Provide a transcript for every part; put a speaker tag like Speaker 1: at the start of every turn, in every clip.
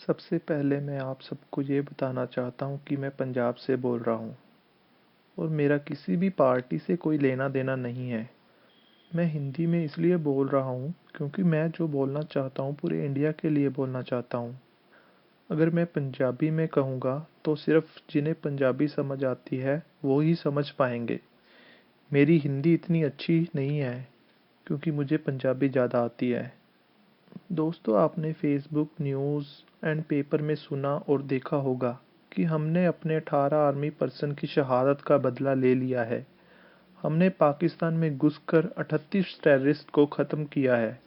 Speaker 1: सबसे पहले मैं आप सबको ये बताना चाहता हूँ कि मैं पंजाब से बोल रहा हूँ और मेरा किसी भी पार्टी से कोई लेना देना नहीं है। मैं हिंदी में इसलिए बोल रहा हूँ क्योंकि मैं जो बोलना चाहता हूँ पूरे इंडिया के लिए बोलना चाहता हूँ। अगर मैं पंजाबी में कहूँगा तो सिर्फ जिन्हें पंजाबी समझ आती है वो ही समझ पाएंगे। मेरी हिंदी इतनी अच्छी नहीं है क्योंकि मुझे पंजाबी ज़्यादा आती है। दोस्तों, आपने फेसबुक न्यूज़ एंड पेपर में सुना और देखा होगा कि हमने अपने 18 आर्मी पर्सन की शहादत का बदला ले लिया है। हमने पाकिस्तान में घुसकर 38 टेररिस्ट को ख़त्म किया है।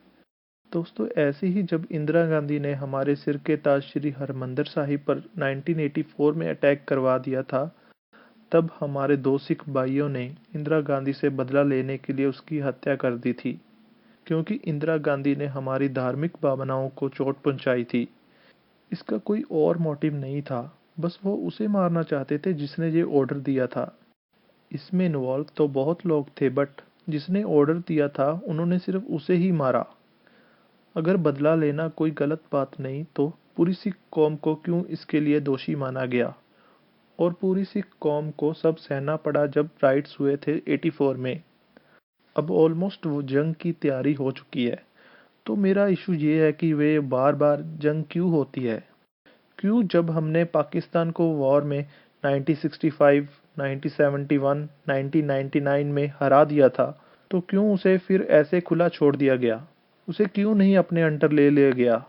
Speaker 1: दोस्तों, ऐसे ही जब इंदिरा गांधी ने हमारे सिर के ताज श्री हरमंदिर साहिब पर 1984 में अटैक करवा दिया था, तब हमारे दो सिख भाइयों ने इंदिरा गांधी से बदला लेने के लिए उसकी हत्या कर दी थी, क्योंकि इंदिरा गांधी ने हमारी धार्मिक भावनाओं को चोट पहुंचाई थी। इसका कोई और मोटिव नहीं था, बस वो उसे मारना चाहते थे जिसने ये ऑर्डर दिया था। इसमें इन्वॉल्व तो बहुत लोग थे, बट जिसने ऑर्डर दिया था उन्होंने सिर्फ उसे ही मारा। अगर बदला लेना कोई गलत बात नहीं तो पूरी सिख कौम को क्यों इसके लिए दोषी माना गया, और पूरी सिख कौम को सब सहना पड़ा जब राइट्स हुए थे 84 में। अब ऑलमोस्ट वो जंग की तैयारी हो चुकी है, तो मेरा इशू ये है कि वे बार बार जंग क्यों होती है। क्यों, जब हमने पाकिस्तान को वॉर में 1965, 1971, 1999 में हरा दिया था, तो क्यों उसे फिर ऐसे खुला छोड़ दिया गया। उसे क्यों नहीं अपने अंडर ले लिया गया।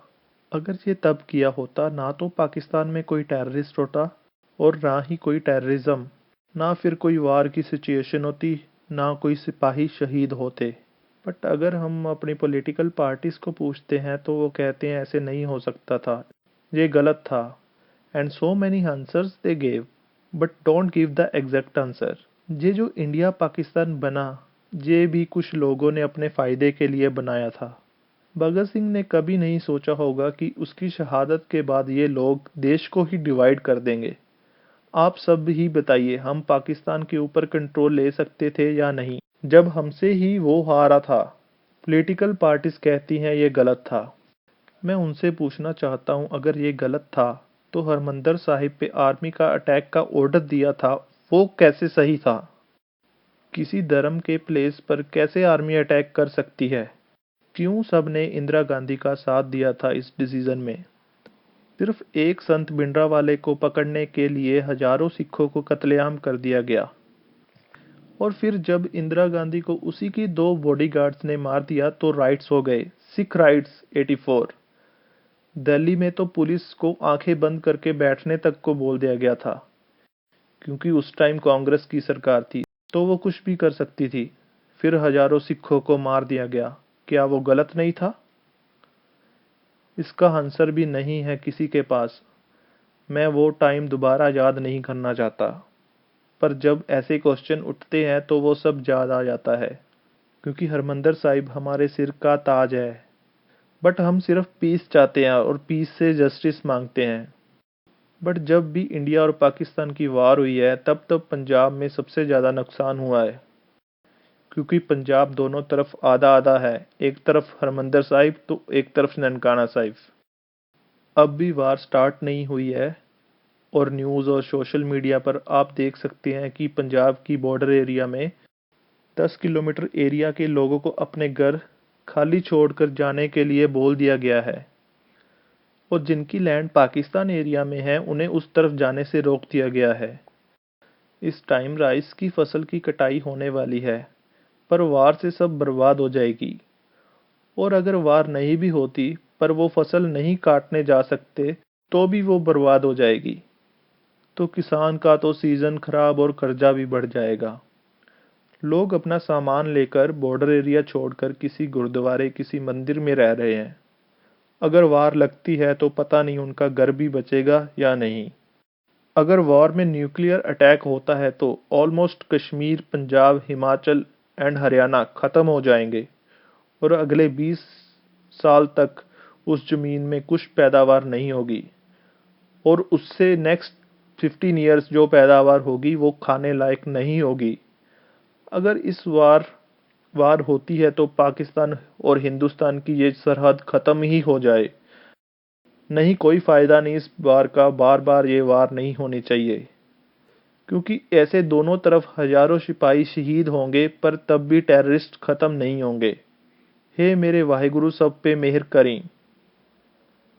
Speaker 1: अगर ये तब किया होता ना तो पाकिस्तान में कोई टेररिस्ट होता और ना ही कोई टेररिज्म, ना फिर कोई वार की सिचुएशन होती, ना कोई सिपाही शहीद होते। बट अगर हम अपनी पॉलिटिकल पार्टीज को पूछते हैं तो वो कहते हैं ऐसे नहीं हो सकता था, ये गलत था। And so many answers they gave, but don't give the exact answer. ये जो इंडिया पाकिस्तान बना, ये भी कुछ लोगों ने अपने फ़ायदे के लिए बनाया था। भगत सिंह ने कभी नहीं सोचा होगा कि उसकी शहादत के बाद ये लोग देश को ही डिवाइड कर देंगे। आप सब ही बताइए, हम पाकिस्तान के ऊपर कंट्रोल ले सकते थे या नहीं, जब हमसे ही वो हारा था। पॉलिटिकल पार्टीज कहती हैं ये गलत था। मैं उनसे पूछना चाहता हूँ, अगर ये गलत था तो हरमंदिर साहिब पे आर्मी का अटैक का ऑर्डर दिया था, वो कैसे सही था। किसी धर्म के प्लेस पर कैसे आर्मी अटैक कर सकती है। क्यों सब ने इंदिरा गांधी का साथ दिया था इस डिसीजन में। सिर्फ एक संत भिंडरावाले को पकड़ने के लिए हजारों सिखों को कत्लेआम कर दिया गया, और फिर जब इंदिरा गांधी को उसी की दो बॉडीगार्ड्स ने मार दिया तो राइट्स हो गए, सिख राइट्स 84। दिल्ली में तो पुलिस को आंखें बंद करके बैठने तक को बोल दिया गया था, क्योंकि उस टाइम कांग्रेस की सरकार थी तो वो कुछ भी कर सकती थी। फिर हजारों सिखों को मार दिया गया, क्या वो गलत नहीं था। इसका आंसर भी नहीं है किसी के पास। मैं वो टाइम दोबारा याद नहीं करना चाहता, पर जब ऐसे क्वेश्चन उठते हैं तो वो सब याद आ जाता है, क्योंकि हरमंदिर साहिब हमारे सिर का ताज है। बट हम सिर्फ पीस चाहते हैं और पीस से जस्टिस मांगते हैं। बट जब भी इंडिया और पाकिस्तान की वार हुई है तब तो पंजाब में सबसे ज़्यादा नुकसान हुआ है, क्योंकि पंजाब दोनों तरफ आधा आधा है, एक तरफ हरमंदिर साहिब तो एक तरफ ननकाना साहिब। अब भी वार स्टार्ट नहीं हुई है, और न्यूज़ और सोशल मीडिया पर आप देख सकते हैं कि पंजाब की बॉर्डर एरिया में 10 किलोमीटर एरिया के लोगों को अपने घर खाली छोड़कर जाने के लिए बोल दिया गया है, और जिनकी लैंड पाकिस्तान एरिया में है उन्हें उस तरफ जाने से रोक दिया गया है। इस टाइम राइस की फसल की कटाई होने वाली है, पर वार से सब बर्बाद हो जाएगी। और अगर वार नहीं भी होती पर वो फसल नहीं काटने जा सकते तो भी वो बर्बाद हो जाएगी, तो किसान का तो सीजन खराब और कर्जा भी बढ़ जाएगा। लोग अपना सामान लेकर बॉर्डर एरिया छोड़कर किसी गुरुद्वारे किसी मंदिर में रह रहे हैं। अगर वार लगती है तो पता नहीं उनका घर भी बचेगा या नहीं। अगर वॉर में न्यूक्लियर अटैक होता है तो ऑलमोस्ट कश्मीर, पंजाब, हिमाचल एंड हरियाणा ख़त्म हो जाएंगे, और अगले 20 साल तक उस ज़मीन में कुछ पैदावार नहीं होगी, और उससे नेक्स्ट 15 ईयर्स जो पैदावार होगी वो खाने लायक नहीं होगी। अगर इस वार होती है तो पाकिस्तान और हिंदुस्तान की ये सरहद ख़त्म ही हो जाए। नहीं, कोई फ़ायदा नहीं इस बार का, बार बार ये वार नहीं होनी चाहिए, क्योंकि ऐसे दोनों तरफ हजारों सिपाही शहीद होंगे पर तब भी टेररिस्ट खत्म नहीं होंगे। हे मेरे वाहिगुरु, सब पे मेहर करें।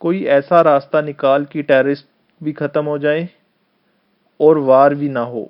Speaker 1: कोई ऐसा रास्ता निकाल कि टेररिस्ट भी खत्म हो जाए और वार भी ना हो।